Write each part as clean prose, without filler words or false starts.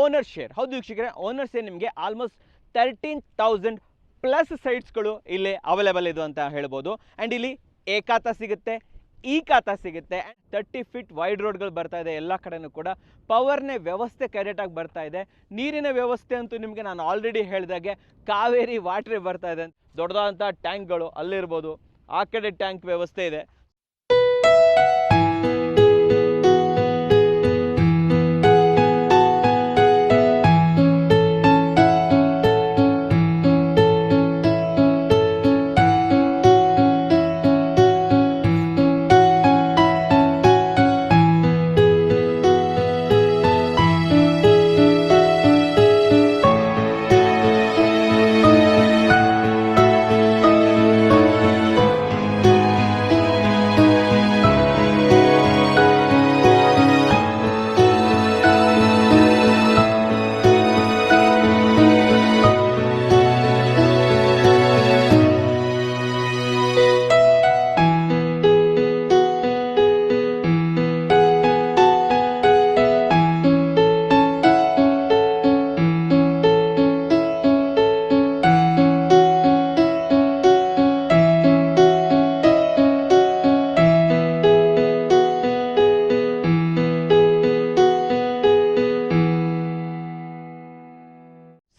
Owner share. ಹೌದು ವೀಕ್ಷಕರೇ, owner share ನಿಮಗೆ ಆಲ್ಮೋಸ್ಟ್ 13,000 ಪ್ಲಸ್ ಸೈಟ್ಸ್ಗಳು ಇಲ್ಲಿ ಅವೈಲೇಬಲ್ ಇದು ಅಂತ ಹೇಳ್ಬೋದು. ಆ್ಯಂಡ್ ಇಲ್ಲಿ ಎ ಖಾತಾ ಸಿಗುತ್ತೆ, ಈ ಖಾತಾ ಸಿಗುತ್ತೆ. 30 ಫೀಟ್ ವೈಡ್ ರೋಡ್ಗಳು ಬರ್ತಾ ಇದೆ. ಎಲ್ಲ ಕಡೆನೂ ಕೂಡ ಪವರ್ನೇ ವ್ಯವಸ್ಥೆ ಕರೆಕ್ಟಾಗಿ ಬರ್ತಾ ಇದೆ. ನೀರಿನ ವ್ಯವಸ್ಥೆ ಅಂತೂ ನಿಮಗೆ ನಾನು ಆಲ್ರೆಡಿ ಹೇಳಿದಾಗೆ ಕಾವೇರಿ ವಾಟ್ರೇ ಬರ್ತಾ ಇದೆ. ದೊಡ್ಡದಾದಂಥ ಟ್ಯಾಂಕ್ಗಳು ಅಲ್ಲಿರ್ಬೋದು, ಆ ಕಡೆ ಟ್ಯಾಂಕ್ ವ್ಯವಸ್ಥೆ ಇದೆ.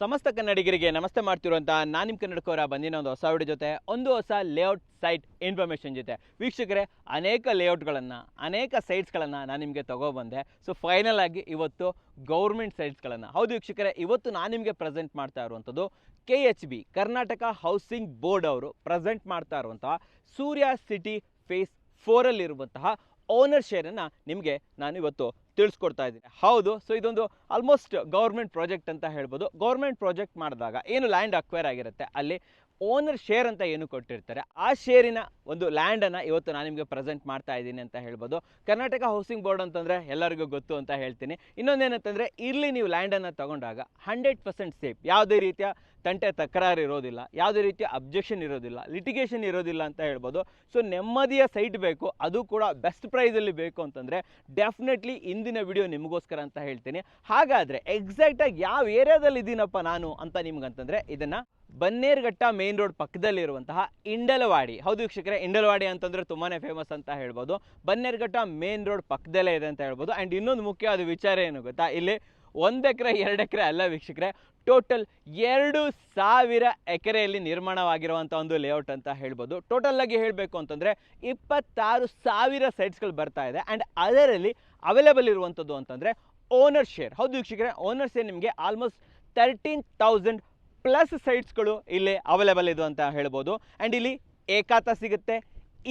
ಸಮಸ್ತ ಕನ್ನಡಿಗರಿಗೆ ನಮಸ್ತೆ ಮಾಡ್ತಿರುವಂಥ ನಾನು ನಿಮ್ಮ ಕನ್ನಡಕವರ ಬಂದಿನ ಒಂದು ಹೊಸ ವಿಡಿಯೋ ಜೊತೆ, ಒಂದು ಹೊಸ ಲೇಔಟ್ ಸೈಟ್ ಇನ್ಫಾರ್ಮೇಷನ್ ಜೊತೆ. ವೀಕ್ಷಕರೇ, ಅನೇಕ ಲೇಔಟ್ಗಳನ್ನು, ಅನೇಕ ಸೈಟ್ಸ್ಗಳನ್ನು ನಾನು ನಿಮಗೆ ತೊಗೊಬಂದೆ. ಸೊ ಫೈನಲ್ ಆಗಿ ಇವತ್ತು ಗೌರ್ಮೆಂಟ್ ಸೈಟ್ಸ್ಗಳನ್ನು, ಹೌದು ವೀಕ್ಷಕರೇ, ಇವತ್ತು ನಾನು ನಿಮಗೆ ಪ್ರೆಸೆಂಟ್ ಮಾಡ್ತಾ ಇರುವಂಥದ್ದು KHB ಕರ್ನಾಟಕ ಹೌಸಿಂಗ್ ಬೋರ್ಡ್ ಅವರು ಪ್ರೆಸೆಂಟ್ ಮಾಡ್ತಾ ಇರುವಂತಹ ಸೂರ್ಯ ಸಿಟಿ ಫೇಸ್ 4ಅಲ್ಲಿರುವಂತಹ ಓನರ್ ಶೇರನ್ನು ನಿಮಗೆ ನಾನು ಇವತ್ತು ತಿಳಿಸ್ಕೊಡ್ತಾ ಇದ್ದೀನಿ. ಹೌದು, ಸೊ ಇದೊಂದು ಆಲ್ಮೋಸ್ಟ್ ಗೌರ್ಮೆಂಟ್ ಪ್ರಾಜೆಕ್ಟ್ ಅಂತ ಹೇಳ್ಬೋದು. ಗೌರ್ಮೆಂಟ್ ಪ್ರಾಜೆಕ್ಟ್ ಮಾಡಿದಾಗ ಏನು ಲ್ಯಾಂಡ್ ಅಕ್ವೈರ್ ಆಗಿರುತ್ತೆ, ಅಲ್ಲಿ ಓನರ್ ಶೇರ್ ಅಂತ ಏನು ಕೊಟ್ಟಿರ್ತಾರೆ, ಆ ಶೇರಿನ ಒಂದು ಲ್ಯಾಂಡನ್ನು ಇವತ್ತು ನಾನು ನಿಮಗೆ ಪ್ರೆಸೆಂಟ್ ಮಾಡ್ತಾ ಇದ್ದೀನಿ ಅಂತ ಹೇಳ್ಬೋದು. ಕರ್ನಾಟಕ ಹೌಸಿಂಗ್ ಬೋರ್ಡ್ ಅಂತಂದರೆ ಎಲ್ಲರಿಗೂ ಗೊತ್ತು ಅಂತ ಹೇಳ್ತೀನಿ. ಇನ್ನೊಂದೇನಂತಂದರೆ, ಇಲ್ಲಿ ನೀವು ಲ್ಯಾಂಡನ್ನು ತಗೊಂಡಾಗ 100% ಸೇಫ್, ಯಾವುದೇ ರೀತಿಯ ತಂಟೆ ತಕರಾರು ಇರೋದಿಲ್ಲ, ಯಾವುದೇ ರೀತಿಯ ಅಬ್ಜೆಕ್ಷನ್ ಇರೋದಿಲ್ಲ, ಲಿಟಿಗೇಷನ್ ಇರೋದಿಲ್ಲ ಅಂತ ಹೇಳ್ಬೋದು. ಸೊ ನೆಮ್ಮದಿಯ ಸೈಟ್ ಬೇಕು, ಅದು ಕೂಡ ಬೆಸ್ಟ್ ಪ್ರೈಸಲ್ಲಿ ಬೇಕು ಅಂತಂದರೆ ಡೆಫಿನೆಟ್ಲಿ ಇಂದಿನ ವಿಡಿಯೋ ನಿಮಗೋಸ್ಕರ ಅಂತ ಹೇಳ್ತೀನಿ. ಹಾಗಾದರೆ ಎಕ್ಸಾಕ್ಟಾಗಿ ಯಾವ ಏರಿಯಾದಲ್ಲಿ ಇದ್ದೀನಪ್ಪ ನಾನು ಅಂತ ನಿಮ್ಗಂತಂದರೆ, ಇದನ್ನು ಬನ್ನೇರುಘಟ್ಟ ಮೇನ್ ರೋಡ್ ಪಕ್ಕದಲ್ಲಿರುವಂತಹ ಇಂಡಲವಾಡಿ. ಹೌದು ವೀಕ್ಷಕರೇ, ಇಂಡಲವಾಡಿ ಅಂತಂದರೆ ತುಂಬಾ ಫೇಮಸ್ ಅಂತ ಹೇಳ್ಬೋದು. ಬನ್ನೇರುಘಟ್ಟ ಮೇನ್ ರೋಡ್ ಪಕ್ಕದಲ್ಲೇ ಇದೆ ಅಂತ ಹೇಳ್ಬೋದು. ಆ್ಯಂಡ್ ಇನ್ನೊಂದು ಮುಖ್ಯವಾದ ವಿಚಾರ ಏನು ಗೊತ್ತಾ, ಇಲ್ಲಿ 1 ಎಕರೆ 2 ಎಕರೆ ಅಲ್ಲ ವೀಕ್ಷಕರೇ, ಟೋಟಲ್ 2,000 ಎಕರೆಯಲ್ಲಿ ನಿರ್ಮಾಣವಾಗಿರುವಂಥ ಒಂದು ಲೇಔಟ್ ಅಂತ ಹೇಳ್ಬೋದು. ಟೋಟಲ್ ಆಗಿ ಹೇಳಬೇಕು ಅಂತಂದರೆ 26,000 ಸೈಟ್ಸ್ಗಳು ಬರ್ತಾ ಇದೆ. ಆ್ಯಂಡ್ ಅದರಲ್ಲಿ ಅವೈಲೇಬಲ್ ಇರುವಂಥದ್ದು ಅಂತಂದರೆ ಓನರ್ ಶೇರ್. ಹೌದು ವೀಕ್ಷಕರೇ, ಓನರ್ ಶೇರ್ ನಿಮಗೆ ಆಲ್ಮೋಸ್ಟ್ 13,000 ಪ್ಲಸ್ ಸೈಟ್ಸ್ಗಳು ಇಲ್ಲಿ ಅವೈಲೇಬಲ್ ಇದು ಅಂತ ಹೇಳ್ಬೋದು. ಆ್ಯಂಡ್ ಇಲ್ಲಿ ಎ ಖಾತಾ ಸಿಗುತ್ತೆ,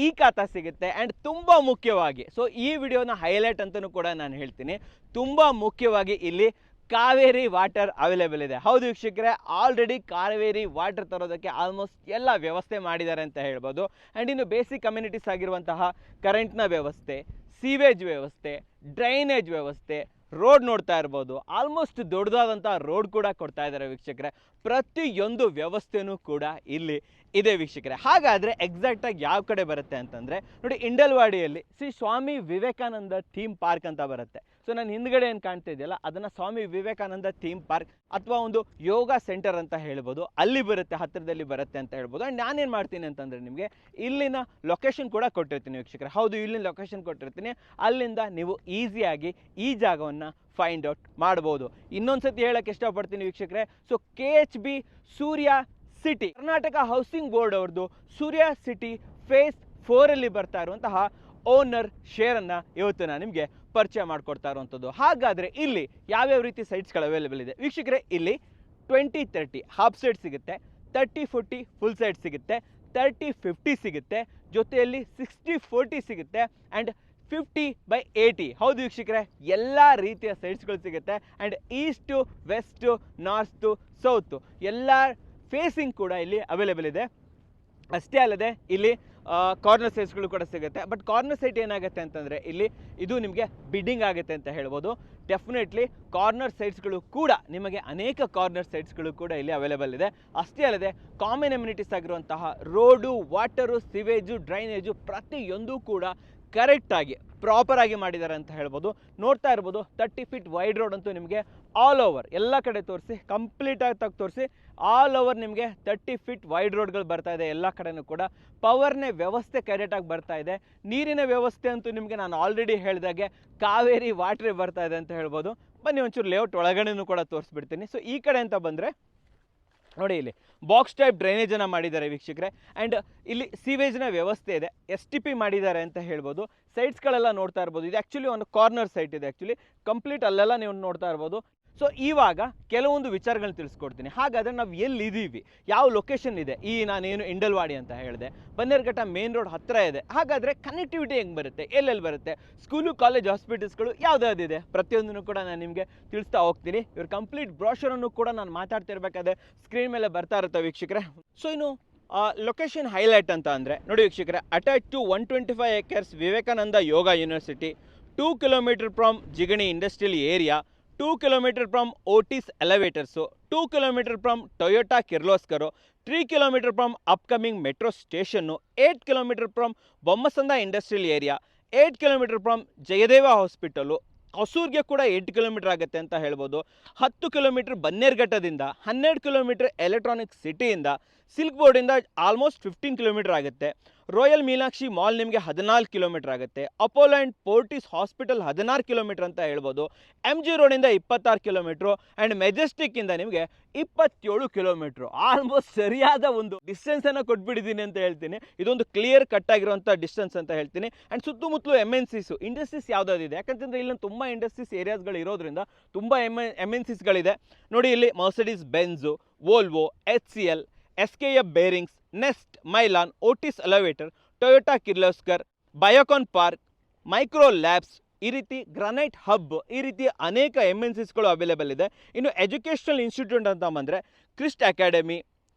ಈ ಖಾತಾ ಸಿಗುತ್ತೆ. ಆ್ಯಂಡ್ ತುಂಬ ಮುಖ್ಯವಾಗಿ, ಸೊ ಈ ವಿಡಿಯೋನ ಹೈಲೈಟ್ ಅಂತಲೂ ಕೂಡ ನಾನು ಹೇಳ್ತೀನಿ, ತುಂಬ ಮುಖ್ಯವಾಗಿ ಇಲ್ಲಿ ಕಾವೇರಿ ವಾಟರ್ ಅವೈಲೇಬಲ್ ಇದೆ. ಹೌದು ವೀಕ್ಷಕರೇ, ಆಲ್ರೆಡಿ ಕಾವೇರಿ ವಾಟರ್ ತರೋದಕ್ಕೆ ಆಲ್ಮೋಸ್ಟ್ ಎಲ್ಲ ವ್ಯವಸ್ಥೆ ಮಾಡಿದ್ದಾರೆ ಅಂತ ಹೇಳ್ಬೋದು. ಆ್ಯಂಡ್ ಇನ್ನು ಬೇಸಿಕ್ ಕಮ್ಯುನಿಟೀಸ್ ಆಗಿರುವಂತಹ ಕರೆಂಟ್ನ ವ್ಯವಸ್ಥೆ, ಸೀವೇಜ್ ವ್ಯವಸ್ಥೆ, ಡ್ರೈನೇಜ್ ವ್ಯವಸ್ಥೆ, ರೋಡ್ ನೋಡ್ತಾ ಇರ್ಬೋದು. ಆಲ್ಮೋಸ್ಟ್ ದೊಡ್ಡದಾದಂಥ ರೋಡ್ ಕೂಡ ಕೊಡ್ತಾ ಇದ್ದಾರೆ ವೀಕ್ಷಕರೇ. ಪ್ರತಿಯೊಂದು ವ್ಯವಸ್ಥೆನೂ ಕೂಡ ಇಲ್ಲಿ ಇದೆ ವೀಕ್ಷಕರೇ. ಹಾಗಾದರೆ ಎಕ್ಸಾಕ್ಟಾಗಿ ಯಾವ ಕಡೆ ಬರುತ್ತೆ ಅಂತಂದರೆ, ನೋಡಿ, ಇಂಡಲ್ವಾಡಿಯಲ್ಲಿ ಶ್ರೀ ಸ್ವಾಮಿ ವಿವೇಕಾನಂದ ಥೀಮ್ ಪಾರ್ಕ್ ಅಂತ ಬರುತ್ತೆ. ಸೊ ನಾನು ಹಿಂದ್ಗಡೆ ಏನು ಕಾಣ್ತಾ ಇದೆಯಲ್ಲ, ಅದನ್ನು ಸ್ವಾಮಿ ವಿವೇಕಾನಂದ ಥೀಮ್ ಪಾರ್ಕ್ ಅಥವಾ ಒಂದು ಯೋಗ ಸೆಂಟರ್ ಅಂತ ಹೇಳ್ಬೋದು, ಅಲ್ಲಿ ಬರುತ್ತೆ, ಹತ್ತಿರದಲ್ಲಿ ಬರುತ್ತೆ ಅಂತ ಹೇಳ್ಬೋದು. ಆ್ಯಂಡ್ ನಾನೇನು ಮಾಡ್ತೀನಿ ಅಂತಂದರೆ, ನಿಮಗೆ ಇಲ್ಲಿನ ಲೊಕೇಶನ್ ಕೂಡ ಕೊಟ್ಟಿರ್ತೀನಿ ವೀಕ್ಷಕರೇ. ಹೌದು, ಇಲ್ಲಿನ ಲೊಕೇಶನ್ ಕೊಟ್ಟಿರ್ತೀನಿ, ಅಲ್ಲಿಂದ ನೀವು ಈಸಿಯಾಗಿ ಈ ಜಾಗವನ್ನು ಫೈಂಡ್ ಔಟ್ ಮಾಡ್ಬೋದು. ಇನ್ನೊಂದು ಸತಿ ಹೇಳೋಕ್ಕೆ ಇಷ್ಟಪಡ್ತೀನಿ ವೀಕ್ಷಕರೇ, ಸೊ KHB ಸೂರ್ಯ ಸಿಟಿ ಕರ್ನಾಟಕ ಹೌಸಿಂಗ್ ಬೋರ್ಡ್ ಅವ್ರದ್ದು ಸೂರ್ಯ ಸಿಟಿ ಫೇಸ್ 4ಅಲ್ಲಿ ಬರ್ತಾ ಇರುವಂತಹ ಓನರ್ ಶೇರನ್ನು ಇವತ್ತು ನಾನು ನಿಮಗೆ ಪರಿಚಯ ಮಾಡಿಕೊಡ್ತಾ ಇರುವಂಥದ್ದು. ಹಾಗಾದರೆ ಇಲ್ಲಿ ಯಾವ್ಯಾವ ರೀತಿ ಸೈಟ್ಸ್ಗಳು ಅವೈಲೇಬಲ್ ಇದೆ ವೀಕ್ಷಕರೇ, ಇಲ್ಲಿ 20-30 ಹಾಫ್ ಸೈಟ್ ಸಿಗುತ್ತೆ, 30-40 ಫುಲ್ ಸೈಟ್ ಸಿಗುತ್ತೆ, 30-50 ಸಿಗುತ್ತೆ, ಜೊತೆಯಲ್ಲಿ 60-40 ಸಿಗುತ್ತೆ, ಆ್ಯಂಡ್ 50/80. ಹೌದು ವೀಕ್ಷಕರೇ, ಎಲ್ಲ ರೀತಿಯ ಸೈಟ್ಸ್ಗಳು ಸಿಗುತ್ತೆ. And is to, west, north, south ಎಲ್ಲ ಫೇಸಿಂಗ್ ಕೂಡ ಇಲ್ಲಿ ಅವೈಲೇಬಲ್ ಇದೆ. ಅಷ್ಟೇ ಅಲ್ಲದೆ ಇಲ್ಲಿ ಕಾರ್ನರ್ ಸೈಟ್ಸ್ಗಳು ಕೂಡ ಸಿಗುತ್ತೆ. ಬಟ್ ಕಾರ್ನರ್ ಸೈಟ್ ಏನಾಗುತ್ತೆ ಅಂತಂದರೆ, ಇಲ್ಲಿ ಇದು ನಿಮಗೆ ಬಿಡ್ಡಿಂಗ್ ಆಗುತ್ತೆ ಅಂತ ಹೇಳ್ಬೋದು. ಡೆಫಿನೆಟ್ಲಿ ಕಾರ್ನರ್ ಸೈಟ್ಸ್ಗಳು ಕೂಡ ನಿಮಗೆ ಅನೇಕ ಕಾರ್ನರ್ ಸೈಟ್ಸ್ಗಳು ಕೂಡ ಇಲ್ಲಿ ಅವೈಲೇಬಲ್ ಇದೆ. ಅಷ್ಟೇ ಅಲ್ಲದೆ ಕಾಮನ್ ಅಮ್ಯುನಿಟೀಸ್ ಆಗಿರುವಂತಹ ರೋಡು, ವಾಟರು, ಸಿವೇಜು, ಡ್ರೈನೇಜು ಪ್ರತಿಯೊಂದು ಕೂಡ ಕರೆಕ್ಟಾಗಿ ಪ್ರಾಪರಾಗಿ ಮಾಡಿದ್ದಾರೆ ಅಂತ ಹೇಳ್ಬೋದು. ನೋಡ್ತಾ ಇರ್ಬೋದು, 30 ಫೀಟ್ ವೈಡ್ ರೋಡ್ ಅಂತೂ ನಿಮಗೆ ಆಲ್ ಓವರ್ ಎಲ್ಲ ಕಡೆ ತೋರಿಸಿ, ಕಂಪ್ಲೀಟಾಗಿ ತೋರಿಸಿ. ಆಲ್ ಓವರ್ ನಿಮಗೆ 30 ಫೀಟ್ ವೈಡ್ ರೋಡ್ಗಳು ಬರ್ತಾ ಇದೆ ಎಲ್ಲ ಕಡೆನೂ ಕೂಡ. ಪವರ್ನೇ ವ್ಯವಸ್ಥೆ ಕರೆಕ್ಟಾಗಿ ಬರ್ತಾ ಇದೆ. ನೀರಿನ ವ್ಯವಸ್ಥೆ ಅಂತೂ ನಿಮಗೆ ನಾನು ಆಲ್ರೆಡಿ ಹೇಳಿದಾಗೆ ಕಾವೇರಿ ವಾಟ್ರೇ ಬರ್ತಾ ಇದೆ ಅಂತ ಹೇಳ್ಬೋದು. ಬನ್ನಿ ಒಂಚೂರು ಲೇಔಟ್ ಒಳಗಡೆನೂ ಕೂಡ ತೋರಿಸ್ಬಿಡ್ತೀನಿ. ಸೊ ಈ ಕಡೆ ಅಂತ ಬಂದರೆ ನೋಡಿ, ಇಲ್ಲಿ ಬಾಕ್ಸ್ ಟೈಪ್ ಡ್ರೈನೇಜನ್ನು ಮಾಡಿದ್ದಾರೆ ವೀಕ್ಷಕರೇ. ಆ್ಯಂಡ್ ಇಲ್ಲಿ ಸೀವೇಜ್ನ ವ್ಯವಸ್ಥೆ ಇದೆ, STP ಮಾಡಿದ್ದಾರೆ ಅಂತ ಹೇಳ್ಬೋದು. ಸೈಟ್ಸ್ಗಳೆಲ್ಲ ನೋಡ್ತಾ ಇರ್ಬೋದು. ಇದು ಆ್ಯಕ್ಚುಲಿ ಒಂದು ಕಾರ್ನರ್ ಸೈಟ್ ಇದೆ, ಆ್ಯಕ್ಚುಲಿ ಕಂಪ್ಲೀಟ್ ಅಲ್ಲೆಲ್ಲ ನೀವು ನೋಡ್ತಾ ಇರ್ಬೋದು. ಸೊ ಇವಾಗ ಕೆಲವೊಂದು ವಿಚಾರಗಳನ್ನ ತಿಳಿಸ್ಕೊಡ್ತೀನಿ. ಹಾಗಾದರೆ ನಾವು ಎಲ್ಲಿದ್ದೀವಿ, ಯಾವ ಲೊಕೇಶನ್ ಇದೆ, ಈ ನಾನೇನು ಇಂಡಲ್ವಾಡಿ ಅಂತ ಹೇಳಿದೆ, ಬನ್ನೇರುಘಟ್ಟ ಮೇನ್ ರೋಡ್ ಹತ್ತಿರ ಇದೆ. ಹಾಗಾದರೆ ಕನೆಕ್ಟಿವಿಟಿ ಹೆಂಗೆ ಬರುತ್ತೆ, ಎಲ್ಲೆಲ್ಲಿ ಬರುತ್ತೆ, ಸ್ಕೂಲು, ಕಾಲೇಜ್, ಹಾಸ್ಪಿಟಲ್ಸ್ಗಳು ಯಾವುದಾದಿದೆ, ಪ್ರತಿಯೊಂದನ್ನು ಕೂಡ ನಾನು ನಿಮಗೆ ತಿಳಿಸ್ತಾ ಹೋಗ್ತೀನಿ. ಇವ್ರ ಕಂಪ್ಲೀಟ್ ಬ್ರೋಷರನ್ನು ಕೂಡ ನಾನು ಮಾತಾಡ್ತಿರ್ಬೇಕಾದ್ರೆ ಸ್ಕ್ರೀನ್ ಮೇಲೆ ಬರ್ತಾ ಇರುತ್ತೆ ವೀಕ್ಷಕರೇ. ಸೊ ಇನ್ನು ಲೊಕೇಶನ್ ಹೈಲೈಟ್ ಅಂತ ಅಂದರೆ ನೋಡಿ ವೀಕ್ಷಕರೇ, attach to 125 acres Vivekananda yoga university, 2 kilometers from Jigani industrial area, 2 kilometers from Otis elevators, 2 kilometers from Toyota Kirloskar, 3 kilometers from upcoming metro station, 8 kilometers from Bommasandra industrial area, 8 kilometers from Jayadeva hospital, ಹೊಸೂರಿಗೆ ಕೂಡ 8 kilometers ಆಗುತ್ತೆ ಅಂತ ಹೇಳ್ಬೋದು. 10 kilometers ಬನ್ನೇರುಘಟ್ಟದಿಂದ, 12 kilometers ಎಲೆಕ್ಟ್ರಾನಿಕ್ ಸಿಟಿಯಿಂದ, silk ಬೋರ್ಡಿಂದ almost 15 kilometers ಆಗುತ್ತೆ. Royal Meenakshi mall ನಿಮಗೆ 14 kilometers ಆಗುತ್ತೆ. Apollo and Fortis hospital 16 kilometers ಅಂತ ಹೇಳ್ಬೋದು. MG ರೋಡಿಂದ 26 kilometers ಆ್ಯಂಡ್ ಮೆಜೆಸ್ಟಿಕ್ಕಿಂದ ನಿಮಗೆ 27 kilometers. ಆಲ್ಮೋಸ್ಟ್ ಸರಿಯಾದ ಒಂದು ಡಿಸ್ಟೆನ್ಸನ್ನು ಕೊಟ್ಬಿಟ್ಟಿದ್ದೀನಿ ಅಂತ ಹೇಳ್ತೀನಿ. ಇದೊಂದು ಕ್ಲಿಯರ್ ಕಟ್ ಆಗಿರುವಂಥ ಡಿಸ್ಟೆನ್ಸ್ ಅಂತ ಹೇಳ್ತೀನಿ. ಆ್ಯಂಡ್ ಸುತ್ತಮುತ್ತಲು MNCs ಇಂಡಸ್ಟ್ರೀಸ್ ಯಾವುದಾದಿದೆ, ಯಾಕಂತಂದರೆ ಇಲ್ಲಿ ತುಂಬ ಇಂಡಸ್ಟ್ರೀಸ್ ಏರಿಯಾಸ್ಗಳು ಇರೋದ್ರಿಂದ ತುಂಬ MNCsಗಳಿದೆ ನೋಡಿ. ಇಲ್ಲಿ Mercedes Benz, Volvo, HCL, SKF bearings, Nest, Mylan, Otis elevator, Toyota Kirloskar, Biocon park, Micro Labs, ಈ ರೀತಿ ಗ್ರಾನೈಟ್ ಹಬ್, ಈ ರೀತಿ ಅನೇಕ MNCsಗಳು ಅವೈಲೇಬಲ್ ಇದೆ. ಇನ್ನು ಎಜುಕೇಷನಲ್ ಇನ್ಸ್ಟಿಟ್ಯೂಟ್ ಅಂತ ಬಂದರೆ Christ academy,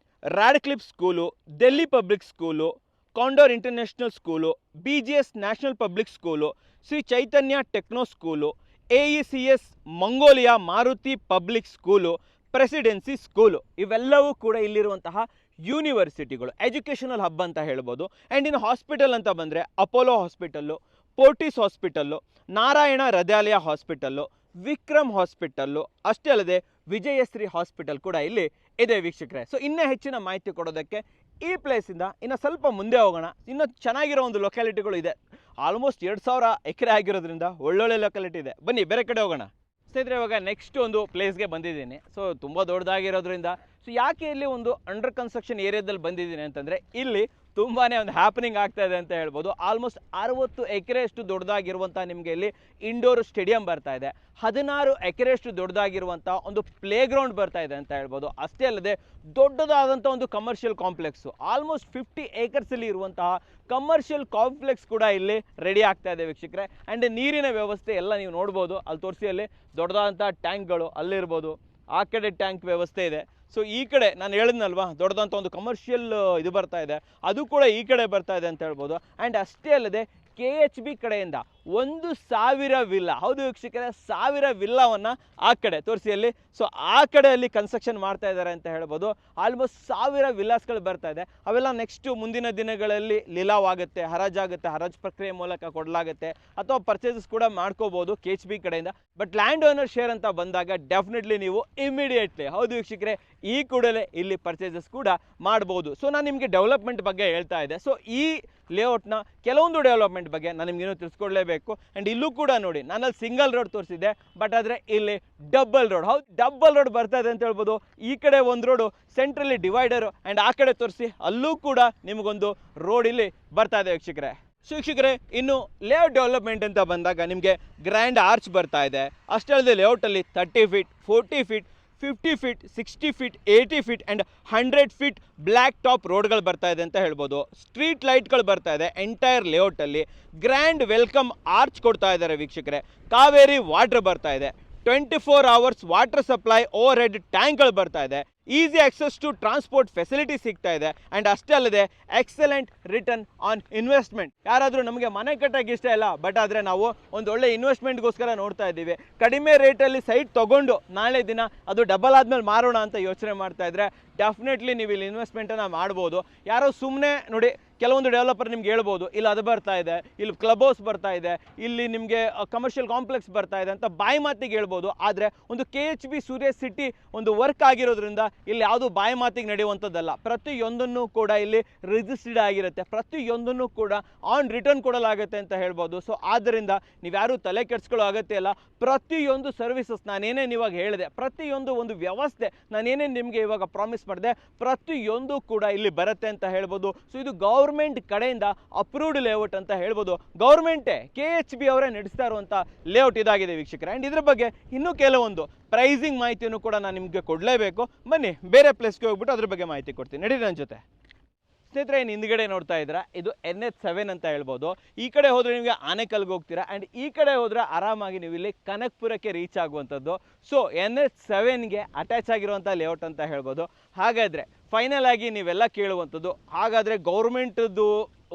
Radcliffe school, Delhi public school, Condor international school, BGS national public school, Shri Chaitanya techno school, AECS Magnolia Maruti public school, presidency school, ಇವೆಲ್ಲವೂ ಕೂಡ ಇಲ್ಲಿರುವಂತಹ ಯೂನಿವರ್ಸಿಟಿಗಳು, ಎಜುಕೇಷನಲ್ ಹಬ್ ಅಂತ ಹೇಳ್ಬೋದು. ಆ್ಯಂಡ್ ಇನ್ನು ಹಾಸ್ಪಿಟಲ್ ಅಂತ ಬಂದರೆ Apollo hospital, Fortis hospital, Narayana Hrudayalaya hospital, Vikram hospital, ಅಷ್ಟೇ ಅಲ್ಲದೆ ವಿಜಯಶ್ರೀ ಹಾಸ್ಪಿಟಲ್ ಕೂಡ ಇಲ್ಲಿ ಇದೆ ವೀಕ್ಷಕರೇ. ಸೊ ಇನ್ನೂ ಹೆಚ್ಚಿನ ಮಾಹಿತಿ ಕೊಡೋದಕ್ಕೆ ಈ ಪ್ಲೇಸಿಂದ ಇನ್ನು ಸ್ವಲ್ಪ ಮುಂದೆ ಹೋಗೋಣ. ಇನ್ನೂ ಚೆನ್ನಾಗಿರೋ ಒಂದು ಲೊಕ್ಯಾಲಿಟಿಗಳು ಇದೆ. ಆಲ್ಮೋಸ್ಟ್ 2000 ಎಕರೆ ಆಗಿರೋದ್ರಿಂದ ಒಳ್ಳೊಳ್ಳೆ ಲೊಕ್ಯಾಲಿಟಿ ಇದೆ. ಬನ್ನಿ ಬೇರೆ ಕಡೆ ಹೋಗೋಣ. ಸ್ನೇಹಿತರೆ, ಇವಾಗ ನೆಕ್ಸ್ಟ್ ಒಂದು ಪ್ಲೇಸ್ಗೆ ಬಂದಿದ್ದೀನಿ. ಸೊ ತುಂಬ ದೊಡ್ಡದಾಗಿರೋದ್ರಿಂದ ಸೊ ಯಾಕೆ ಇಲ್ಲಿ ಒಂದು ಅಂಡರ್ ಕನ್ಸ್ಟ್ರಕ್ಷನ್ ಏರಿಯಾದಲ್ಲಿ ಬಂದಿದ್ದೀನಿ ಅಂತಂದರೆ ಇಲ್ಲಿ ತುಂಬಾ ಒಂದು ಹ್ಯಾಪನಿಂಗ್ ಆಗ್ತಾ ಇದೆ ಅಂತ ಹೇಳ್ಬೋದು. ಆಲ್ಮೋಸ್ಟ್ 60 ಎಕರೆಯಷ್ಟು ದೊಡ್ಡದಾಗಿರುವಂಥ ನಿಮಗೆ ಇಲ್ಲಿ ಇಂಡೋರ್ ಸ್ಟೇಡಿಯಂ ಬರ್ತಾ ಇದೆ. 16 ಎಕರೆಯಷ್ಟು ದೊಡ್ಡದಾಗಿರುವಂಥ ಒಂದು ಪ್ಲೇ ಗ್ರೌಂಡ್ ಬರ್ತಾ ಇದೆ ಅಂತ ಹೇಳ್ಬೋದು. ಅಷ್ಟೇ ಅಲ್ಲದೆ ದೊಡ್ಡದಾದಂಥ ಒಂದು ಕಮರ್ಷಿಯಲ್ ಕಾಂಪ್ಲೆಕ್ಸು, ಆಲ್ಮೋಸ್ಟ್ 50 acresಲ್ಲಿ ಇರುವಂತಹ ಕಮರ್ಷಿಯಲ್ ಕಾಂಪ್ಲೆಕ್ಸ್ ಕೂಡ ಇಲ್ಲಿ ರೆಡಿ ಆಗ್ತಾ ಇದೆ ವೀಕ್ಷಕರೇ. ಆ್ಯಂಡ್ ನೀರಿನ ವ್ಯವಸ್ಥೆ ಎಲ್ಲ ನೀವು ನೋಡ್ಬೋದು. ಅಲ್ಲಿ ತೋರಿಸಿ, ಅಲ್ಲಿ ದೊಡ್ಡದಾದಂಥ ಟ್ಯಾಂಕ್ಗಳು ಅಲ್ಲಿರ್ಬೋದು, ಆ ಕಡೆ ಟ್ಯಾಂಕ್ ವ್ಯವಸ್ಥೆ ಇದೆ. ಸೊ ಈ ಕಡೆ ನಾನು ಹೇಳಿದ್ನಲ್ವಾ, ದೊಡ್ಡದಂಥ ಒಂದು ಕಮರ್ಷಿಯಲ್ ಇದು ಬರ್ತಾ ಇದೆ, ಅದು ಕೂಡ ಈ ಕಡೆ ಬರ್ತಾ ಇದೆ ಅಂತ ಹೇಳ್ಬೋದು. ಆ್ಯಂಡ್ ಅಷ್ಟೇ ಅಲ್ಲದೆ KHB ಕಡೆಯಿಂದ 1000 ವಿಲ್ಲಾ, ಹೌದು ವೀಕ್ಷಕರೇ, 1000 ವಿಲ್ಲಾವನ್ನು ಆ ಕಡೆ ತೋರಿಸಿ ಅಲ್ಲಿ. ಸೊ ಆ ಕಡೆಯಲ್ಲಿ ಕನ್ಸ್ಟ್ರಕ್ಷನ್ ಮಾಡ್ತಾ ಇದ್ದಾರೆ ಅಂತ ಹೇಳ್ಬೋದು. ಆಲ್ಮೋಸ್ಟ್ 1000 ವಿಲ್ಲಾಸ್ಗಳು ಬರ್ತಾ ಇದೆ. ಅವೆಲ್ಲ ನೆಕ್ಸ್ಟು ಮುಂದಿನ ದಿನಗಳಲ್ಲಿ ಲೀಲಾವಾಗುತ್ತೆ, ಹರಾಜಾಗುತ್ತೆ, ಹರಾಜು ಪ್ರಕ್ರಿಯೆ ಮೂಲಕ ಕೊಡಲಾಗುತ್ತೆ, ಅಥವಾ ಪರ್ಚೇಸಸ್ ಕೂಡ ಮಾಡ್ಕೋಬೋದು KHB ಕಡೆಯಿಂದ. ಬಟ್ ಲ್ಯಾಂಡ್ ಓನರ್ ಶೇರ್ ಅಂತ ಬಂದಾಗ ಡೆಫಿನೆಟ್ಲಿ ನೀವು ಇಮಿಡಿಯೇಟ್ಲಿ, ಹೌದು ವೀಕ್ಷಕರೇ, ಈ ಕೂಡಲೇ ಇಲ್ಲಿ ಪರ್ಚೇಸಸ್ ಕೂಡ ಮಾಡ್ಬೋದು. ಸೊ ನಾನು ನಿಮಗೆ ಡೆವಲಪ್ಮೆಂಟ್ ಬಗ್ಗೆ ಹೇಳ್ತಾ ಇದ್ದೆ. ಸೊ ಈ ಲೇಔಟ್ನ ಕೆಲವೊಂದು ಡೆವಲಪ್ಮೆಂಟ್ ಬಗ್ಗೆ ನಾನು ನಿಮಗೇನು ತಿಳಿಸ್ಕೊಡ್ಲೇಬೇಕು. ಆ್ಯಂಡ್ ಇಲ್ಲೂ ಕೂಡ ನೋಡಿ, ನಾನಲ್ಲಿ ಸಿಂಗಲ್ ರೋಡ್ ತೋರಿಸಿದ್ದೆ, ಬಟ್ ಆದರೆ ಇಲ್ಲಿ ಡಬಲ್ ರೋಡ್, ಹೌದು ಡಬಲ್ ರೋಡ್ ಬರ್ತಾ ಇದೆ ಅಂತ ಹೇಳ್ಬೋದು. ಈ ಕಡೆ ಒಂದು ರೋಡು ಸೆಂಟ್ರಲ್ಲಿ ಡಿವೈಡರು, ಆ್ಯಂಡ್ ಆ ಕಡೆ ತೋರಿಸಿ ಅಲ್ಲೂ ಕೂಡ ನಿಮಗೊಂದು ರೋಡ್ ಇಲ್ಲಿ ಬರ್ತಾ ಇದೆ ವೀಕ್ಷಕರೇ. ಸೊ ವೀಕ್ಷಕರೇ, ಇನ್ನು ಲೇಔಟ್ ಡೆವಲಪ್ಮೆಂಟ್ ಅಂತ ಬಂದಾಗ ನಿಮಗೆ ಗ್ರ್ಯಾಂಡ್ ಆರ್ಚ್ ಬರ್ತಾ ಇದೆ. ಅಷ್ಟೇ ಅಲ್ಲದೆ ಲೇಔಟಲ್ಲಿ 30 feet, 40 feet, 50 feet, 60 feet, 80 feet and 100 feet black top ರೋಡ್ಗಳು ಬರ್ತಾ ಇದೆ ಅಂತ ಹೇಳ್ಬೋದು. ಸ್ಟ್ರೀಟ್ ಲೈಟ್ಗಳು ಬರ್ತಾ ಇದೆ ಎಂಟೈರ್ ಲೇಔಟಲ್ಲಿ. ಗ್ರ್ಯಾಂಡ್ ವೆಲ್ಕಮ್ ಆರ್ಚ್ ಕೊಡ್ತಾ ಇದ್ದಾರೆ ವೀಕ್ಷಕರೇ. ಕಾವೇರಿ ವಾಟರ್ ಬರ್ತಾ ಇದೆ. 24 hours water supply overhead ಟ್ಯಾಂಕ್ಗಳು ಬರ್ತಾ ಇದೆ. Easy access to transport facility ಸಿಗ್ತಾ ಇದೆ ಆ್ಯಂಡ್ ಅಷ್ಟೇ ಅಲ್ಲದೆ ಎಕ್ಸಲೆಂಟ್ ರಿಟರ್ನ್ ಆನ್ ಇನ್ವೆಸ್ಟ್ಮೆಂಟ್. ಯಾರಾದರೂ ನಮಗೆ ಮನೆ ಕಟ್ಟಕ್ಕೆ ಇಷ್ಟ ಇಲ್ಲ, ಬಟ್ ಆದರೆ ನಾವು ಒಂದು ಒಳ್ಳೆ ಇನ್ವೆಸ್ಟ್ಮೆಂಟ್ಗೋಸ್ಕರ ನೋಡ್ತಾ ಇದ್ದೀವಿ, ಕಡಿಮೆ ರೇಟಲ್ಲಿ ಸೈಟ್ ತೊಗೊಂಡು ನಾಳೆ ದಿನ ಅದು ಡಬಲ್ ಆದಮೇಲೆ ಮಾರೋಣ ಅಂತ ಯೋಚನೆ ಮಾಡ್ತಾ ಇದ್ರೆ ಡೆಫಿನೆಟ್ಲಿ ನೀವು ಇಲ್ಲಿ ಇನ್ವೆಸ್ಟ್ಮೆಂಟನ್ನು ಮಾಡ್ಬೋದು. ಯಾರೋ ಸುಮ್ಮನೆ ನೋಡಿ, ಕೆಲವೊಂದು ಡೆವಲಪರ್ ನಿಮ್ಗೆ ಹೇಳ್ಬೋದು ಇಲ್ಲಿ ಅದು ಬರ್ತಾ ಇದೆ, ಇಲ್ಲಿ ಕ್ಲಬ್ ಹೌಸ್ ಬರ್ತಾ ಇದೆ, ಇಲ್ಲಿ ನಿಮಗೆ ಕಮರ್ಷಿಯಲ್ ಕಾಂಪ್ಲೆಕ್ಸ್ ಬರ್ತಾ ಇದೆ ಅಂತ ಬಾಯಿ ಮಾತಿಗೆ ಹೇಳ್ಬೋದು. ಆದರೆ ಒಂದು KHB ಸೂರ್ಯ ಸಿಟಿ ಒಂದು ವರ್ಕ್ ಆಗಿರೋದ್ರಿಂದ ಇಲ್ಲಿ ಯಾವುದು ಬಾಯಿ ಮಾತಿಗೆ ನಡೆಯುವಂಥದ್ದಲ್ಲ. ಪ್ರತಿಯೊಂದನ್ನು ಕೂಡ ಇಲ್ಲಿ ರಿಜಿಸ್ಟರ್ಡ್ ಆಗಿರುತ್ತೆ, ಪ್ರತಿಯೊಂದನ್ನು ಕೂಡ ಆನ್ ರಿಟರ್ನ್ ಕೊಡಲಾಗುತ್ತೆ ಅಂತ ಹೇಳ್ಬೋದು. ಸೊ ಆದ್ದರಿಂದ ನೀವ್ಯಾರು ತಲೆ ಕೆಡಿಸ್ಕೊಳ್ಳೋ ಅಗತ್ಯ ಇಲ್ಲ. ಪ್ರತಿಯೊಂದು ಸರ್ವಿಸಸ್ ನಾನೇನೇನು ಇವಾಗ ಹೇಳಿದೆ, ಪ್ರತಿಯೊಂದು ಒಂದು ವ್ಯವಸ್ಥೆ ನಾನೇನೇನು ನಿಮಗೆ ಇವಾಗ ಪ್ರಾಮಿಸ್ ಮಾಡಿದೆ, ಪ್ರತಿಯೊಂದು ಕೂಡ ಇಲ್ಲಿ ಬರುತ್ತೆ ಅಂತ ಹೇಳ್ಬೋದು. ಸೊ ಇದು ಗೌರ್ಮೆಂಟ್ ಕಡೆಯಿಂದ ಅಪ್ರೂವ್ಡ್ ಲೇಔಟ್ ಅಂತ ಹೇಳ್ಬೋದು. ಗೌರ್ಮೆಂಟೇ KHB ಅವರೇ ನಡೆಸ್ತಾ ಇರುವಂಥ ಲೇಔಟ್ ಇದಾಗಿದೆ ವೀಕ್ಷಕರೇ. ಆ್ಯಂಡ್ ಇದ್ರ ಬಗ್ಗೆ ಇನ್ನೂ ಕೆಲವೊಂದು ಪ್ರೈಸಿಂಗ್ ಮಾಹಿತಿಯನ್ನು ಕೂಡ ನಾನು ನಿಮಗೆ ಕೊಡಲೇಬೇಕು. ಬನ್ನಿ ಬೇರೆ ಪ್ಲೇಸ್ಗೆ ಹೋಗ್ಬಿಟ್ಟು ಅದ್ರ ಬಗ್ಗೆ ಮಾಹಿತಿ ಕೊಡ್ತೀನಿ, ನಡೀರಿ ನನ್ನ ಜೊತೆ. ಸ್ನೇಹಿತರೆ, ಏನು ಹಿಂದ್ಗಡೆ ನೋಡ್ತಾ ಇದ್ದೀರಾ, ಇದು NH7 ಅಂತ ಹೇಳ್ಬೋದು. ಈ ಕಡೆ ಹೋದರೆ ನಿಮಗೆ ಆನೆಕಲ್ಗೆ ಹೋಗ್ತೀರಾ ಆ್ಯಂಡ್ ಈ ಕಡೆ ಹೋದರೆ ಆರಾಮಾಗಿ ನೀವು ಇಲ್ಲಿ ಕನಕಪುರಕ್ಕೆ ರೀಚ್ ಆಗುವಂಥದ್ದು. ಸೊ NH7ಗೆ ಅಟ್ಯಾಚ್ ಆಗಿರುವಂಥ ಲೇಔಟ್ ಅಂತ ಹೇಳ್ಬೋದು. ಹಾಗಾದರೆ ಫೈನಲ್ ಆಗಿ ನೀವೆಲ್ಲ ಕೇಳುವಂಥದ್ದು, ಹಾಗಾದರೆ ಗೌರ್ಮೆಂಟದ್ದು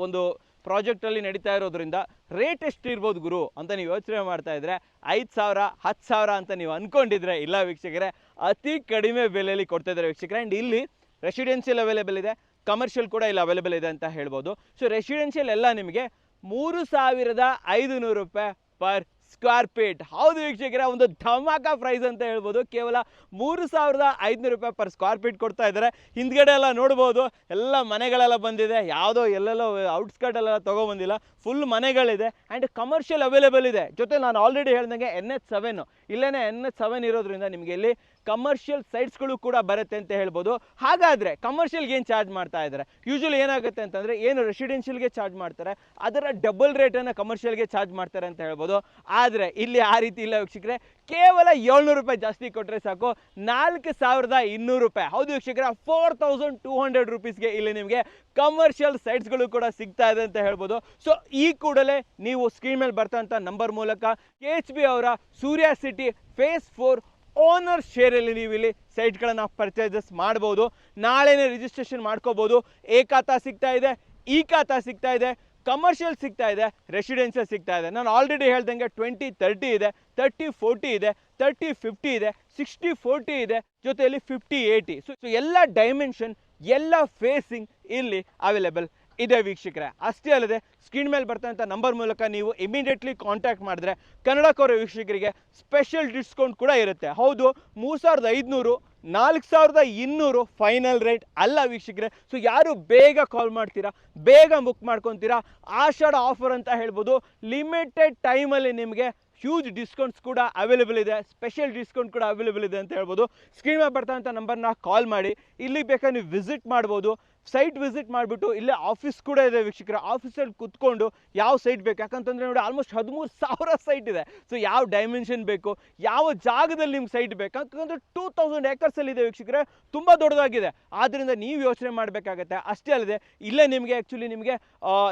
ಒಂದು ಪ್ರಾಜೆಕ್ಟಲ್ಲಿ ನಡೀತಾ ಇರೋದ್ರಿಂದ ರೇಟ್ ಎಷ್ಟು ಇರ್ಬೋದು ಗುರು ಅಂತ ನೀವು ಯೋಚನೆ ಮಾಡ್ತಾ ಇದ್ರೆ 5,000 10,000 ಅಂತ ನೀವು ಅಂದ್ಕೊಂಡಿದ್ರೆ ಇಲ್ಲ ವೀಕ್ಷಕರೇ, ಅತಿ ಕಡಿಮೆ ಬೆಲೆಯಲ್ಲಿ ಕೊಡ್ತಾ ಇದ್ದಾರೆ ವೀಕ್ಷಕರೇ. ಆ್ಯಂಡ್ ಇಲ್ಲಿ ರೆಸಿಡೆನ್ಷಿಯಲ್ ಅವೈಲೇಬಲ್ ಇದೆ, ಕಮರ್ಷಿಯಲ್ ಕೂಡ ಇಲ್ಲಿ ಅವೈಲೇಬಲ್ ಇದೆ ಅಂತ ಹೇಳ್ಬೋದು. ಸೊ ರೆಸಿಡೆನ್ಷಿಯಲ್ ಎಲ್ಲ ನಿಮಗೆ 3,500 ರೂಪಾಯಿ ಪರ್ ಸ್ಕ್ವೇರ್ ಫೀಟ್. ಹೌದು ವೀಕ್ಷಕರೇ, ಒಂದು ಧಮಾಕ ಪ್ರೈಸ್ ಅಂತ ಹೇಳ್ಬೋದು. ಕೇವಲ 3,500 ರೂಪಾಯಿ ಪರ್ ಸ್ಕ್ವೇರ್ ಫೀಟ್ ಕೊಡ್ತಾ ಇದ್ದಾರೆ. ಹಿಂದ್ಗಡೆ ಎಲ್ಲ ನೋಡ್ಬೋದು, ಎಲ್ಲ ಮನೆಗಳೆಲ್ಲ ಬಂದಿದೆ, ಯಾವುದೋ ಎಲ್ಲೆಲ್ಲೋ ಔಟ್ಸ್ಕರ್ಟ್ ಎಲ್ಲ ತೊಗೊಬಂದಿಲ್ಲ, ಫುಲ್ ಮನೆಗಳಿದೆ ಆ್ಯಂಡ್ ಕಮರ್ಷಿಯಲ್ ಅವೈಲೇಬಲ್ ಇದೆ. ಜೊತೆ ನಾನು ಆಲ್ರೆಡಿ ಹೇಳ್ದಂಗೆ NH7 ಇಲ್ಲೇ NH7 ಇರೋದ್ರಿಂದ ನಿಮಗೆ ಇಲ್ಲಿ ಕಮರ್ಷಿಯಲ್ ಸೈಟ್ಸ್ಗಳು ಕೂಡ ಬರುತ್ತೆ ಅಂತ ಹೇಳ್ಬೋದು. ಹಾಗಾದರೆ ಕಮರ್ಷಿಯಲ್ಗೆ ಏನು ಚಾರ್ಜ್ ಮಾಡ್ತಾ ಇದ್ದಾರೆ? ಯೂಶ್ವಲಿ ಏನಾಗುತ್ತೆ ಅಂತಂದರೆ, ಏನು ರೆಸಿಡೆನ್ಷಿಯಲ್ಗೆ ಚಾರ್ಜ್ ಮಾಡ್ತಾರೆ ಅದರ ಡಬಲ್ ರೇಟನ್ನು ಕಮರ್ಷಿಯಲ್ಗೆ ಚಾರ್ಜ್ ಮಾಡ್ತಾರೆ ಅಂತ ಹೇಳ್ಬೋದು. ಆದರೆ ಇಲ್ಲಿ ಆ ರೀತಿ ಇಲ್ಲ ವೀಕ್ಷಕರೇ, ಕೇವಲ 700 ರೂಪಾಯಿ ಜಾಸ್ತಿ ಕೊಟ್ಟರೆ ಸಾಕು, 4,200 ರೂಪಾಯಿ. ಹೌದು ವೀಕ್ಷಕರೇ, 4,200 ರುಪೀಸ್ಗೆ ಇಲ್ಲಿ ನಿಮಗೆ ಕಮರ್ಷಿಯಲ್ ಸೈಟ್ಸ್ಗಳು ಕೂಡ ಸಿಗ್ತಾ ಇದೆ ಅಂತ ಹೇಳ್ಬೋದು. ಸೊ ಈ ಕೂಡಲೇ ನೀವು ಸ್ಕ್ರೀನ್ ಮೇಲೆ ಬರ್ತಂಥ ನಂಬರ್ ಮೂಲಕ KHB ಅವರ ಸೂರ್ಯ ಸಿಟಿ ಫೇಸ್ 4 ಓನರ್ ಶೇರಲ್ಲಿ ನೀವು ಇಲ್ಲಿ ಸೈಟ್ಗಳನ್ನು ಪರ್ಚೇಸಸ್ ಮಾಡ್ಬೋದು. ನಾಳೆನೇ ರಿಜಿಸ್ಟ್ರೇಷನ್ ಮಾಡ್ಕೋಬೋದು. ಎ ಖಾತಾ ಸಿಗ್ತಾ ಇದೆ, ಇ ಖಾತಾ ಸಿಗ್ತಾ ಇದೆ, ಕಮರ್ಷಿಯಲ್ ಸಿಗ್ತಾ ಇದೆ, ರೆಸಿಡೆನ್ಷಿಯಲ್ ಸಿಗ್ತಾ ಇದೆ. ನಾನು ಆಲ್ರೆಡಿ ಹೇಳ್ದಂಗೆ 20-30 ಇದೆ, 30-40 ಇದೆ, 30-50 ಇದೆ, 60-40 ಇದೆ, ಜೊತೆಯಲ್ಲಿ 50-80. ಸೊ ಎಲ್ಲ ಡೈಮೆನ್ಷನ್, ಎಲ್ಲ ಫೇಸಿಂಗ್ ಇಲ್ಲಿ ಅವೈಲೇಬಲ್ ಇದೆ ವೀಕ್ಷಕರೇ. ಅಷ್ಟೇ ಅಲ್ಲದೆ ಸ್ಕ್ರೀನ್ ಮೇಲೆ ಬರ್ತಂಥ ನಂಬರ್ ಮೂಲಕ ನೀವು ಇಮಿಡಿಯೇಟ್ಲಿ ಕಾಂಟ್ಯಾಕ್ಟ್ ಮಾಡಿದ್ರೆ ಕನ್ನಡಕವರ ವೀಕ್ಷಕರಿಗೆ ಸ್ಪೆಷಲ್ ಡಿಸ್ಕೌಂಟ್ ಕೂಡ ಇರುತ್ತೆ. ಹೌದು, 3,500 4,200 ಫೈನಲ್ ರೇಟ್ ಅಲ್ಲ ವೀಕ್ಷಕರೇ. ಸೊ ಯಾರು ಬೇಗ ಕಾಲ್ ಮಾಡ್ತೀರಾ, ಬೇಗ ಬುಕ್ ಮಾಡ್ಕೊತೀರಾ, ಆಷಾಢ ಆಫರ್ ಅಂತ ಹೇಳ್ಬೋದು. ಲಿಮಿಟೆಡ್ ಟೈಮಲ್ಲಿ ನಿಮಗೆ ಹ್ಯೂಜ್ ಡಿಸ್ಕೌಂಟ್ಸ್ ಕೂಡ ಅವೈಲೇಬಲ್ ಇದೆ, ಸ್ಪೆಷಲ್ ಡಿಸ್ಕೌಂಟ್ ಕೂಡ ಅವೈಲೇಬಲ್ ಇದೆ ಅಂತ ಹೇಳ್ಬೋದು. ಸ್ಕ್ರೀನ್ ಮೇಲೆ ಬರ್ತಂಥ ನಂಬರ್ನ ಕಾಲ್ ಮಾಡಿ, ಇಲ್ಲಿ ಬೇಕಾದ್ರೆ ನೀವು ವಿಸಿಟ್ ಮಾಡ್ಬೋದು. ಸೈಟ್ ವಿಸಿಟ್ ಮಾಡಿಬಿಟ್ಟು ಇಲ್ಲೇ ಆಫೀಸ್ ಕೂಡ ಇದೆ ವೀಕ್ಷಕರ, ಆಫೀಸಲ್ಲಿ ಕುತ್ಕೊಂಡು ಯಾವ ಸೈಟ್ ಬೇಕು, ಯಾಕಂತಂದರೆ ನೋಡಿ ಆಲ್ಮೋಸ್ಟ್ 13,000 ಸೈಟ್ ಇದೆ. ಸೊ ಯಾವ ಡೈಮೆನ್ಷನ್ ಬೇಕು, ಯಾವ ಜಾಗದಲ್ಲಿ ನಿಮ್ಗೆ ಸೈಟ್ ಬೇಕು, ಯಾಕಂದರೆ 2,000 ಏಕರ್ಸಲ್ಲಿ ಇದೆ ವೀಕ್ಷಕರೇ, ತುಂಬ ದೊಡ್ಡದಾಗಿದೆ. ಆದ್ದರಿಂದ ನೀವು ಯೋಚನೆ ಮಾಡಬೇಕಾಗತ್ತೆ. ಅಷ್ಟೇ ಅಲ್ಲದೆ ಇಲ್ಲೇ ನಿಮಗೆ ಆ್ಯಕ್ಚುಲಿ ನಿಮಗೆ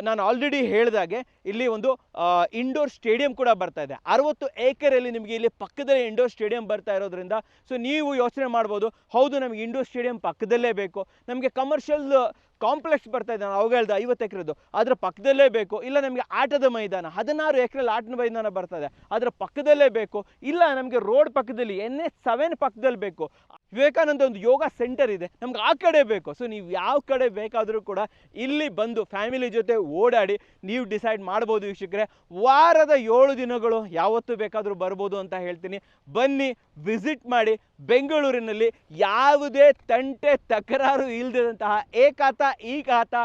ನಾನು ಆಲ್ರೆಡಿ ಹೇಳಿದಾಗೆ ಇಲ್ಲಿ ಒಂದು ಇಂಡೋರ್ ಸ್ಟೇಡಿಯಂ ಕೂಡ ಬರ್ತಾ ಇದೆ. 60 ಏಕರಲ್ಲಿ ನಿಮಗೆ ಇಲ್ಲಿ ಪಕ್ಕದಲ್ಲೇ ಇಂಡೋರ್ ಸ್ಟೇಡಿಯಂ ಬರ್ತಾ ಇರೋದ್ರಿಂದ ಸೊ ನೀವು ಯೋಚನೆ ಮಾಡ್ಬೋದು, ಹೌದು ನಮಗೆ ಇಂಡೋರ್ ಸ್ಟೇಡಿಯಂ ಪಕ್ಕದಲ್ಲೇ ಬೇಕು, ನಮಗೆ ಕಮರ್ಷಿಯಲ್ ಕಾಂಪ್ಲೆಕ್ಸ್ ಬರ್ತಾ ಇದೆ, ನಾನು ಅವಾಗ ಹೇಳ್ದೆ 50 ಎಕರೆದು, ಅದರ ಪಕ್ಕದಲ್ಲೇ ಬೇಕು. ಇಲ್ಲ ನಮಗೆ ಆಟದ ಮೈದಾನ 16 ಎಕರೆಲ್ಲಿ ಆಟದ ಮೈದಾನ ಬರ್ತಾ ಇದೆ, ಅದರ ಪಕ್ಕದಲ್ಲೇ ಬೇಕು. ಇಲ್ಲ ನಮಗೆ ರೋಡ್ ಪಕ್ಕದಲ್ಲಿ NH7 ಪಕ್ಕದಲ್ಲಿ ಬೇಕು, ವಿವೇಕಾನಂದ ಒಂದು ಯೋಗ ಸೆಂಟರ್ ಇದೆ, ನಮ್ಗೆ ಆ ಕಡೆ ಬೇಕು. ಸೊ ನೀವು ಯಾವ ಕಡೆ ಬೇಕಾದರೂ ಕೂಡ ಇಲ್ಲಿ ಬಂದು ಫ್ಯಾಮಿಲಿ ಜೊತೆ ಓಡಾಡಿ ನೀವು ಡಿಸೈಡ್ ಮಾಡ್ಬೋದು ವೀಕ್ಷಕರೇ. ವಾರದ 7 ದಿನಗಳು ಯಾವತ್ತೂ ಬೇಕಾದರೂ ಬರ್ಬೋದು ಅಂತ ಹೇಳ್ತೀನಿ. ಬನ್ನಿ, ವಿಸಿಟ್ ಮಾಡಿ. ಬೆಂಗಳೂರಿನಲ್ಲಿ ಯಾವುದೇ ತಂಟೆ ತಕರಾರು ಇಲ್ಲದಂತಹ ಎ ಖಾತಾ ಇ ಖಾತಾ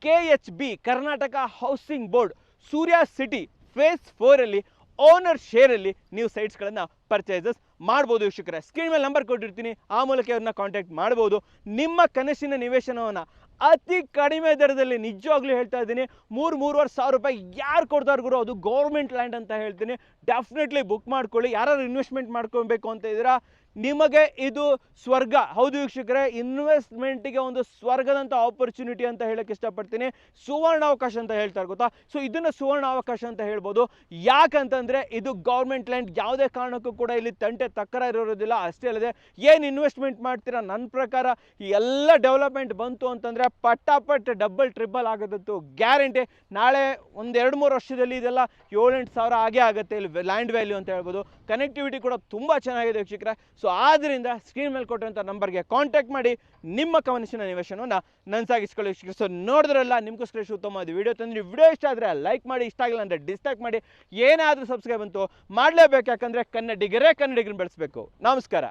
KHB ಕರ್ನಾಟಕ ಹೌಸಿಂಗ್ ಬೋರ್ಡ್ ಸೂರ್ಯ ಸಿಟಿ ಫೇಸ್ 4ಅಲ್ಲಿ ಓನರ್ ಶೇರಲ್ಲಿ ನೀವು ಸೈಟ್ಸ್ಗಳನ್ನು ಪರ್ಚೇಸಸ್ ಮಾಡ್ಬೋದು ವೀಕ್ಷಕರೇ. ಸ್ಕ್ರೀನ್ ಮೇಲೆ ನಂಬರ್ ಕೊಟ್ಟಿರ್ತೀನಿ, ಆ ಮೂಲಕ ಅವ್ರನ್ನ ಕಾಂಟ್ಯಾಕ್ಟ್ ಮಾಡ್ಬೋದು. ನಿಮ್ಮ ಕನಸಿನ ನಿವೇಶನವನ್ನು ಅತಿ ಕಡಿಮೆ ದರದಲ್ಲಿ, ನಿಜವಾಗ್ಲೂ ಹೇಳ್ತಾ ಇದ್ದೀನಿ, 3,500 ರೂಪಾಯಿ ಯಾರು ಕೊಡ್ತಾರೆ ಗುರು, ಅದು ಗೌರ್ಮೆಂಟ್ ಲ್ಯಾಂಡ್ ಅಂತ ಹೇಳ್ತೀನಿ. ಡೆಫಿನೆಟ್ಲಿ ಬುಕ್ ಮಾಡ್ಕೊಳ್ಳಿ. ಯಾರು ಇನ್ವೆಸ್ಟ್ಮೆಂಟ್ ಮಾಡ್ಕೊಬೇಕು ಅಂತ ಇದ್ದೀರಾ, ನಿಮಗೆ ಇದು ಸ್ವರ್ಗ. ಹೌದು ವೀಕ್ಷಕರೇ, ಇನ್ವೆಸ್ಟ್ಮೆಂಟಿಗೆ ಒಂದು ಸ್ವರ್ಗದಂಥ ಆಪರ್ಚುನಿಟಿ ಅಂತ ಹೇಳಕ್ಕೆ ಇಷ್ಟಪಡ್ತೀನಿ. ಸುವರ್ಣ ಅವಕಾಶ ಅಂತ ಹೇಳ್ತಾರೆ ಗೊತ್ತಾ. ಸೊ ಇದನ್ನು ಸುವರ್ಣ ಅವಕಾಶ ಅಂತ ಹೇಳ್ಬೋದು. ಯಾಕಂತಂದರೆ ಇದು ಗೌರ್ಮೆಂಟ್ ಲ್ಯಾಂಡ್, ಯಾವುದೇ ಕಾರಣಕ್ಕೂ ಕೂಡ ಇಲ್ಲಿ ತಂಟೆ ತಕರಾರು ಇರೋದಿಲ್ಲ. ಅಷ್ಟೇ ಅಲ್ಲದೆ ಏನು ಇನ್ವೆಸ್ಟ್ಮೆಂಟ್ ಮಾಡ್ತೀರಾ, ನನ್ನ ಪ್ರಕಾರ ಎಲ್ಲ ಡೆವಲಪ್ಮೆಂಟ್ ಬಂತು ಅಂತಂದರೆ ಪಟ್ಟಾಪಟ್ ಡಬಲ್ ಟ್ರಿಬಲ್ ಆಗೋದಂತೂ ಗ್ಯಾರಂಟಿ. ನಾಳೆ ಒಂದು 2-3 ವರ್ಷದಲ್ಲಿ ಇದೆಲ್ಲ 7-8 ಸಾವಿರ ಆಗೇ ಆಗುತ್ತೆ ಇಲ್ಲಿ ಲ್ಯಾಂಡ್ ವ್ಯಾಲ್ಯೂ ಅಂತ ಹೇಳ್ಬೋದು. ಕನೆಕ್ಟಿವಿಟಿ ಕೂಡ ತುಂಬ ಚೆನ್ನಾಗಿದೆ ವೀಕ್ಷಕರೇ. ಸೊ ಆದ್ದರಿಂದ ಸ್ಕ್ರೀನ್ ಮೇಲೆ ಕೊಟ್ಟಂಥ ನಂಬರ್ಗೆ ಕಾಂಟ್ಯಾಕ್ಟ್ ಮಾಡಿ ನಿಮ್ಮ ಕನಸಿನ ನಿವೇಶನವನ್ನು ನನಸಾಗಿಸ್ಕೊಳ್ಳಿ ವೀಕ್ಷಕರೇ. ಸೊ ನೋಡಿದ್ರಲ್ಲ, ನಿಮಗೋಸ್ಕರ ಉತ್ತಮವಾದ ವಿಡಿಯೋ ತಂದರೆ, ವಿಡಿಯೋ ಇಷ್ಟ ಆದರೆ ಲೈಕ್ ಮಾಡಿ, ಇಷ್ಟ ಆಗಿಲ್ಲ ಅಂದರೆ ಡಿಸ್ಲೈಕ್ ಮಾಡಿ. ಏನಾದರೂ ಸಬ್ಸ್ಕ್ರೈಬ್ ಅಂತೂ ಮಾಡಲೇಬೇಕು, ಯಾಕಂದರೆ ಕನ್ನಡಿಗರೇ ಕನ್ನಡಿಗರನ್ನ ಬೆಳೆಸಬೇಕು. ನಮಸ್ಕಾರ.